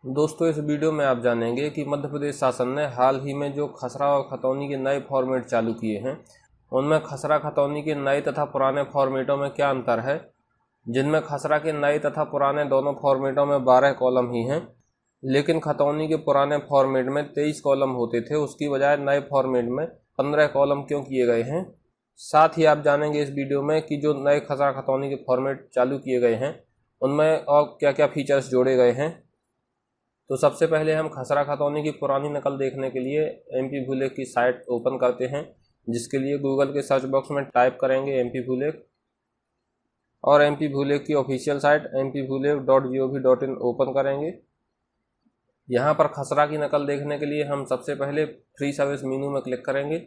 दोस्तों, इस वीडियो में आप जानेंगे कि मध्य प्रदेश शासन ने हाल ही में जो खसरा और खतौनी के नए फॉर्मेट चालू किए हैं, उनमें खसरा खतौनी के नए तथा पुराने फॉर्मेटों में क्या अंतर है। जिनमें खसरा के नए तथा पुराने दोनों फॉर्मेटों में 12 कॉलम ही हैं, लेकिन खतौनी के पुराने फॉर्मेट में 23 कॉलम होते थे, उसकी बजाय नए फॉर्मेट में 15 कॉलम क्यों किए गए हैं। साथ ही आप जानेंगे इस वीडियो में कि जो नए खसरा खतौनी के फॉर्मेट चालू किए गए हैं, उनमें और क्या क्या फीचर्स जोड़े गए हैं। तो सबसे पहले हम खसरा खतौनी की पुरानी नकल देखने के लिए MP भूलेख की साइट ओपन करते हैं, जिसके लिए गूगल के सर्च बॉक्स में टाइप करेंगे MP भूलेख और MP भूलेख की ऑफिशियल साइट mpbhulekh.gov.in ओपन करेंगे। यहाँ पर खसरा की नकल देखने के लिए हम सबसे पहले फ्री सर्विस मेनू में क्लिक करेंगे।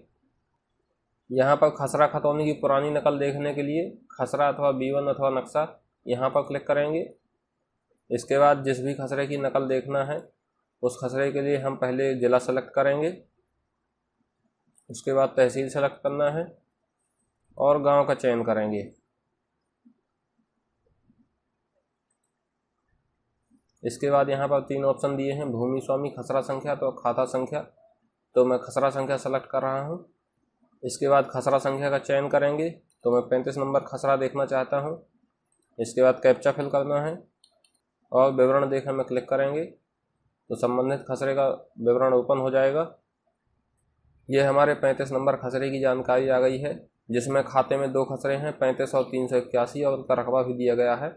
यहाँ पर खसरा खतौनी की पुरानी नकल देखने के लिए खसरा अथवा B1 अथवा नक्शा यहाँ पर क्लिक करेंगे। इसके बाद जिस भी खसरे की नकल देखना है, उस खसरे के लिए हम पहले ज़िला सेलेक्ट करेंगे, उसके बाद तहसील सेलेक्ट करना है और गांव का चयन करेंगे। इसके बाद यहाँ पर 3 ऑप्शन दिए हैं, भूमि स्वामी, खसरा संख्या तो खाता संख्या। तो मैं खसरा संख्या सेलेक्ट कर रहा हूँ। इसके बाद खसरा संख्या का चयन करेंगे, तो मैं 35 नंबर खसरा देखना चाहता हूँ। इसके बाद कैप्चा फिल करना है और विवरण देखने में क्लिक करेंगे, तो संबंधित खसरे का विवरण ओपन हो जाएगा। ये हमारे 35 नंबर खसरे की जानकारी आ गई है, जिसमें खाते में 2 खसरे हैं, 35 और 381, और उनका रकबा भी दिया गया है।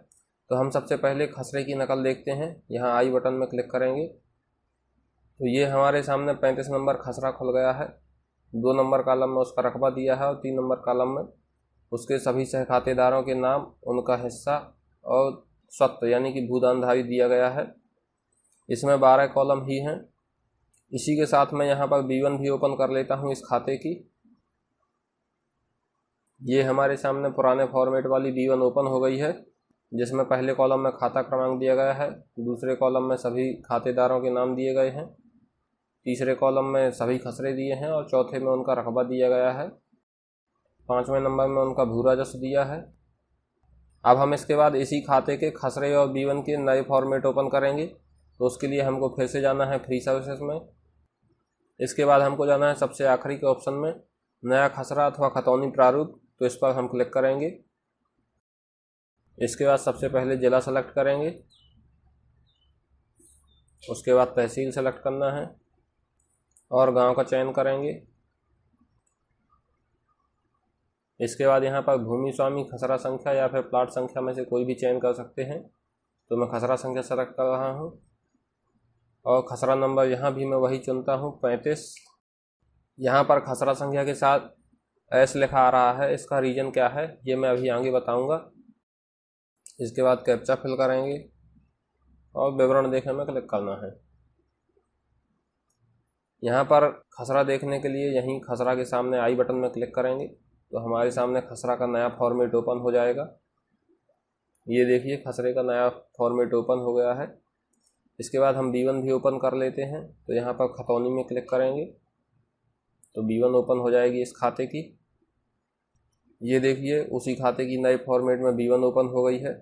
तो हम सबसे पहले खसरे की नकल देखते हैं। यहाँ आई बटन में क्लिक करेंगे तो ये हमारे सामने 35 नंबर खसरा खुल गया है। 2 नंबर कॉलम में उसका रकबा दिया है और 3 नंबर कॉलम में उसके सभी सह खातेदारों के नाम, उनका हिस्सा और स्वत्व यानी कि भूदानधारी दिया गया है। इसमें 12 कॉलम ही हैं। इसी के साथ मैं यहाँ पर B1 भी ओपन कर लेता हूँ इस खाते की। ये हमारे सामने पुराने फॉर्मेट वाली B1 ओपन हो गई है, जिसमें पहले कॉलम में खाता क्रमांक दिया गया है, दूसरे कॉलम में सभी खातेदारों के नाम दिए गए हैं, तीसरे कॉलम में सभी खसरे दिए हैं और चौथे में उनका रकबा दिया गया है, 5वें नंबर में उनका भू राजस्व दिया है। अब हम इसके बाद इसी खाते के खसरे और B1 के नए फॉर्मेट ओपन करेंगे, तो उसके लिए हमको फिर से जाना है फ्री सर्विसेज में। इसके बाद हमको जाना है सबसे आखिरी के ऑप्शन में नया खसरा अथवा खतौनी प्रारूप, तो इस पर हम क्लिक करेंगे। इसके बाद सबसे पहले ज़िला सेलेक्ट करेंगे, उसके बाद तहसील सेलेक्ट करना है और गांव का चयन करेंगे। इसके बाद यहाँ पर भूमि स्वामी, खसरा संख्या या फिर प्लाट संख्या में से कोई भी चयन कर सकते हैं। तो मैं खसरा संख्या सेलेक्ट कर रहा हूँ और खसरा नंबर यहाँ भी मैं वही चुनता हूँ, 35। यहाँ पर खसरा संख्या के साथ S लिखा आ रहा है, इसका रीजन क्या है ये मैं अभी आगे बताऊँगा। इसके बाद कैप्चा फिल करेंगे और विवरण देखने में क्लिक करना है। यहाँ पर खसरा देखने के लिए यहीं खसरा के सामने आई बटन में क्लिक करेंगे, तो हमारे सामने खसरा का नया फॉर्मेट ओपन हो जाएगा। ये देखिए खसरे का नया फॉर्मेट ओपन हो गया है। इसके बाद हम B1 भी ओपन कर लेते हैं, तो यहाँ पर खतौनी में क्लिक करेंगे तो B1 ओपन हो जाएगी इस खाते की। ये देखिए उसी खाते की नए फॉर्मेट में B1 ओपन हो गई है।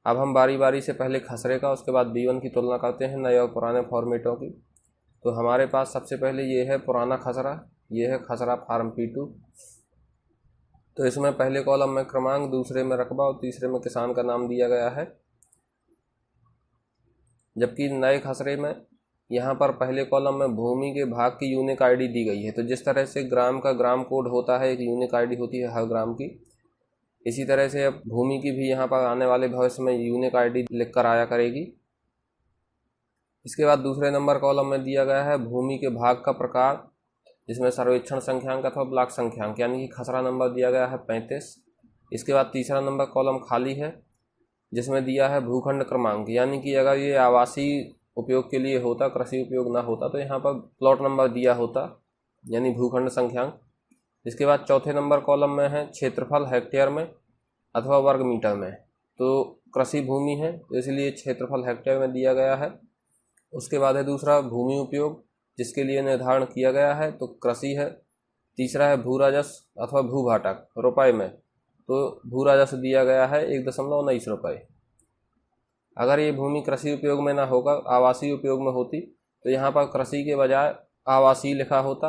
अब हम बारी बारी से पहले खसरे का, उसके बाद B1 की तुलना करते हैं नए और पुराने फॉर्मेटों की। तो हमारे पास सबसे पहले ये है पुराना खसरा, ये है खसरा फार्म P2। तो इसमें पहले कॉलम में क्रमांक, दूसरे में रकबा और तीसरे में किसान का नाम दिया गया है। जबकि नए खसरे में यहाँ पर पहले कॉलम में भूमि के भाग की यूनिक आईडी दी गई है। तो जिस तरह से ग्राम का ग्राम कोड होता है, एक यूनिक आईडी होती है हर ग्राम की, इसी तरह से अब भूमि की भी यहाँ पर आने वाले भविष्य में यूनिक आईडी लिख कर आया करेगी। इसके बाद दूसरे नंबर कॉलम में दिया गया है भूमि के भाग का प्रकार, जिसमें सर्वेक्षण संख्यांक अथवा ब्लॉक संख्यांक यानी कि खसरा नंबर दिया गया है 35। इसके बाद तीसरा नंबर कॉलम खाली है, जिसमें दिया है भूखंड क्रमांक, यानी कि अगर ये आवासीय उपयोग के लिए होता, कृषि उपयोग ना होता, तो यहाँ पर प्लॉट नंबर दिया होता, यानी भूखंड संख्यांक। इसके बाद चौथे नंबर कॉलम में है क्षेत्रफल हेक्टेयर में अथवा वर्ग मीटर में। तो कृषि भूमि है तो इसलिए क्षेत्रफल हेक्टेयर में दिया गया है। उसके बाद है दूसरा भूमि उपयोग, जिसके लिए निर्धारण किया गया है, तो कृषि है। तीसरा है भू राजस्व अथवा भूभाटक रुपये में, तो भू राजस्व दिया गया है 1.19 रुपये। अगर ये भूमि कृषि उपयोग में ना होकर आवासीय उपयोग में होती तो यहाँ पर कृषि के बजाय आवासीय लिखा होता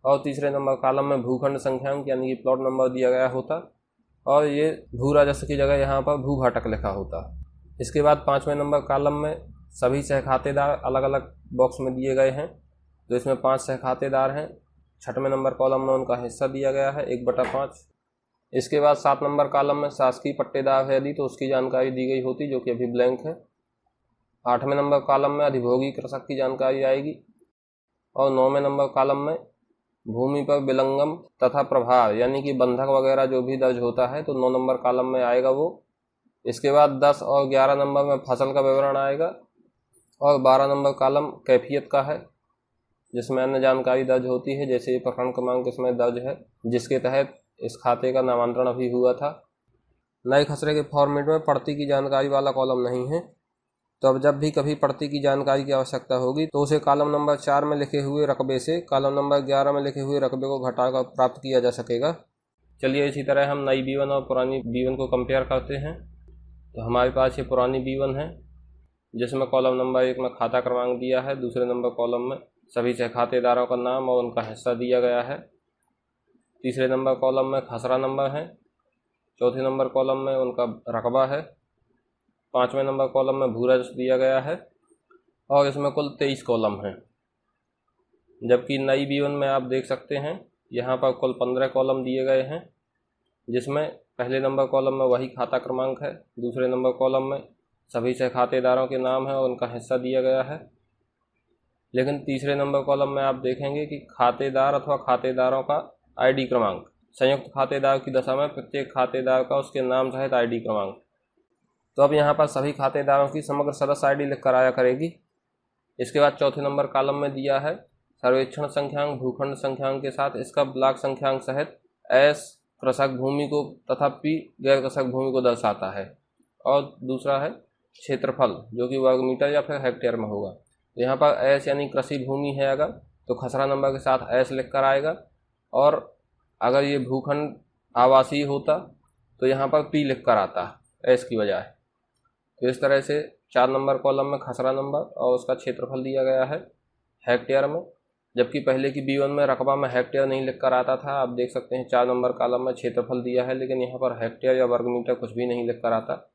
और तीसरे नंबर कॉलम में भूखंड संख्यांक यानी कि प्लॉट नंबर दिया गया होता और ये भू राजस्व की जगह यहाँ पर भू भाटक लिखा होता। इसके बाद 5वें नंबर कॉलम में सभी सहखातेदार अलग अलग बॉक्स में दिए गए हैं, तो इसमें 5 सहखातेदार हैं। 6वें नंबर कॉलम में उनका हिस्सा दिया गया है 1/5। इसके बाद 7 नंबर कॉलम में शासकीय पट्टेदार है यदि तो उसकी जानकारी दी गई होती, जो कि अभी ब्लैंक है। 8वें नंबर कॉलम में अधिभोगी कृषक की जानकारी आएगी और 9वें नंबर कॉलम में भूमि पर विलंगम तथा प्रभार यानी कि बंधक वगैरह जो भी दर्ज होता है तो 9 नंबर कॉलम में आएगा वो। इसके बाद 10 और 11 नंबर में फसल का विवरण आएगा और 12 नंबर कॉलम कैफियत का है, जिसमें अन्य जानकारी दर्ज होती है, जैसे प्रकरण क्रमांक इसमें दर्ज है जिसके तहत इस खाते का नामांतरण अभी हुआ था। नए खसरे के फॉर्मेट में पड़ती की जानकारी वाला कॉलम नहीं है, तो अब जब भी कभी पड़ती की जानकारी की आवश्यकता होगी तो उसे कॉलम नंबर 4 में लिखे हुए रकबे से कॉलम नंबर 11 में लिखे हुए रकबे को घटाकर प्राप्त किया जा सकेगा। चलिए इसी तरह हम नई B1 और पुरानी B1 को कंपेयर करते हैं। तो हमारे पास ये पुरानी B1 है जिसमें कॉलम नंबर 1 में खाता क्रमांक दिया है, दूसरे नंबर कॉलम में सभी सहखातेदारों का नाम और उनका हिस्सा दिया गया है, तीसरे नंबर कॉलम में खसरा नंबर है, चौथे नंबर कॉलम में उनका रकबा है, 5वें नंबर कॉलम में भू राजस्व दिया गया है और इसमें कुल 23 कॉलम हैं। जबकि नई B1 में आप देख सकते हैं यहाँ पर कुल 15 कॉलम दिए गए हैं, जिसमें पहले नंबर कॉलम में वही खाता क्रमांक है, दूसरे नंबर कॉलम में सभी सहखातेदारों के नाम है और उनका हिस्सा दिया गया है। लेकिन तीसरे नंबर कॉलम में आप देखेंगे कि खातेदार अथवा खातेदारों का ID क्रमांक, संयुक्त खातेदार की दशा में प्रत्येक खातेदार का उसके नाम सहित ID क्रमांक। तो अब यहाँ पर सभी खातेदारों की समग्र सदस्य ID लिख कर आया करेगी। इसके बाद चौथे नंबर कॉलम में दिया है सर्वेक्षण संख्यांक भूखंड संख्यांक के साथ इसका ब्लॉक संख्यांक सहित S कृषक भूमि को तथा P गैर कृषक भूमि को दर्शाता है और दूसरा है क्षेत्रफल जो कि वर्ग मीटर या फिर हेक्टेयर में होगा। तो यहाँ पर S यानी कृषि भूमि है अगर तो खसरा नंबर के साथ S लिख कर आएगा और अगर ये भूखंड आवासीय होता तो यहाँ पर P लिख कर आता S की बजाय। तो इस तरह से 4 नंबर कॉलम में खसरा नंबर और उसका क्षेत्रफल दिया गया है हेक्टेयर में, जबकि पहले की B1 में रकबा में हेक्टेयर नहीं लिख कर आता था। आप देख सकते हैं 4 नंबर कॉलम में क्षेत्रफल दिया है लेकिन यहाँ पर हेक्टेयर या वर्ग मीटर कुछ भी नहीं लिख कर आता।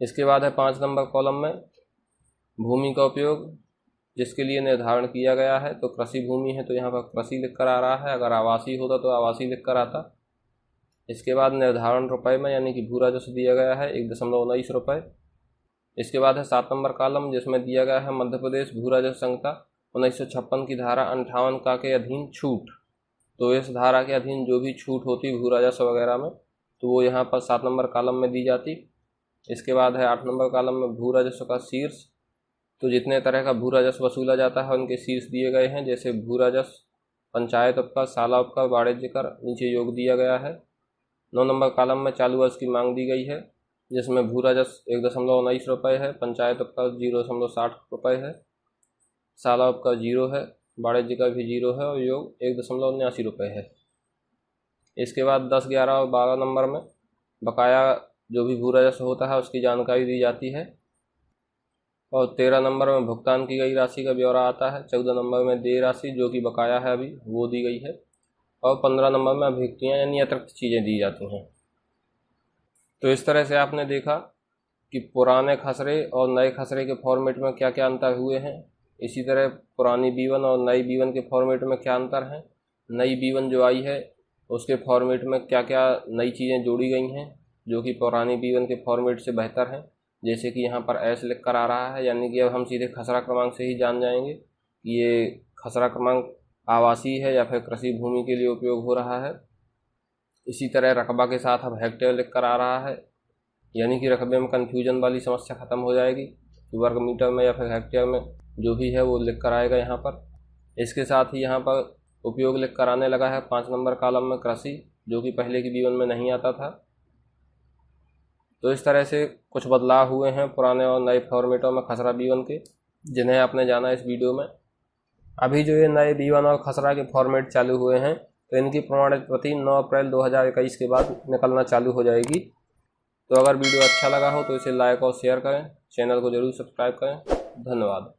इसके बाद है 5 नंबर कॉलम में भूमि का उपयोग जिसके लिए निर्धारण किया गया है, तो कृषि भूमि है तो यहाँ पर कृषि लिख कर आ रहा है, अगर आवासीय होता तो आवासीय लिख कर आता। इसके बाद निर्धारण रुपए में यानी कि भू राजस्व दिया गया है 1.19 रुपये। इसके बाद है 7 नंबर कॉलम जिसमें दिया गया है मध्य प्रदेश भू राजस्व संहिता 1956 की धारा 58 का के अधीन छूट। तो इस धारा के अधीन जो भी छूट होती भू राजस्व वगैरह में तो वो यहाँ पर 7 नंबर कॉलम में दी जाती। इसके बाद है 8 नंबर कॉलम में भू राजस्व का शीर्ष, तो जितने तरह का भू राजस्व वसूला जाता है उनके शीर्ष दिए गए हैं, जैसे भू राजस्व, पंचायत उपकर, शाला उपकर, वाणिज्य कर, नीचे योग दिया गया है। 9 नंबर कॉलम में चालू वर्ष की मांग दी गई है जिसमें भू राजस्व 1.19 रुपये है, पंचायत उपकर 0.60 रुपये है, शाला उपकर 0 है, वाणिज्य कर भी 0 है और योग 1.79 रुपये है। इसके बाद 10, 11 और 12 नंबर में बकाया जो भी भू राजस्व होता है उसकी जानकारी दी जाती है और 13 नंबर में भुगतान की गई राशि का ब्यौरा आता है। 14 नंबर में देय राशि जो कि बकाया है अभी वो दी गई है और 15 नंबर में अभियुक्तियाँ यानी अतिरिक्त चीज़ें दी जाती हैं। तो इस तरह से आपने देखा कि पुराने खसरे और नए खसरे के फॉर्मेट में क्या क्या अंतर हुए हैं। इसी तरह पुरानी B1 और नई B1 के फॉर्मेट में क्या अंतर है, नई B1 जो आई है उसके फॉर्मेट में क्या क्या नई चीज़ें जोड़ी गई हैं जो कि पुरानी B1 के फॉर्मेट से बेहतर हैं। जैसे कि यहाँ पर S लिख कर आ रहा है, यानी कि अब हम सीधे खसरा क्रमांक से ही जान जाएंगे कि ये खसरा क्रमांक आवासीय है या फिर कृषि भूमि के लिए उपयोग हो रहा है। इसी तरह रकबा के साथ अब हेक्टेयर लिख कर आ रहा है, यानी कि रकबे में कन्फ्यूजन वाली समस्या ख़त्म हो जाएगी कि वर्ग मीटर में या फिर हेक्टेयर में जो भी है वो लिख कर आएगा यहाँ पर। इसके साथ ही यहाँ पर उपयोग लिख कर आने लगा है 5 नंबर कॉलम में कृषि, जो कि पहले की B1 में नहीं आता था। तो इस तरह से कुछ बदलाव हुए हैं पुराने और नए फॉर्मेटों में खसरा B1 के, जिन्हें आपने जाना इस वीडियो में। अभी जो ये नए B1 और खसरा के फॉर्मेट चालू हुए हैं तो इनकी प्रमाणित प्रति 9 अप्रैल 2021 के बाद निकलना चालू हो जाएगी। तो अगर वीडियो अच्छा लगा हो तो इसे लाइक और शेयर करें, चैनल को जरूर सब्सक्राइब करें। धन्यवाद।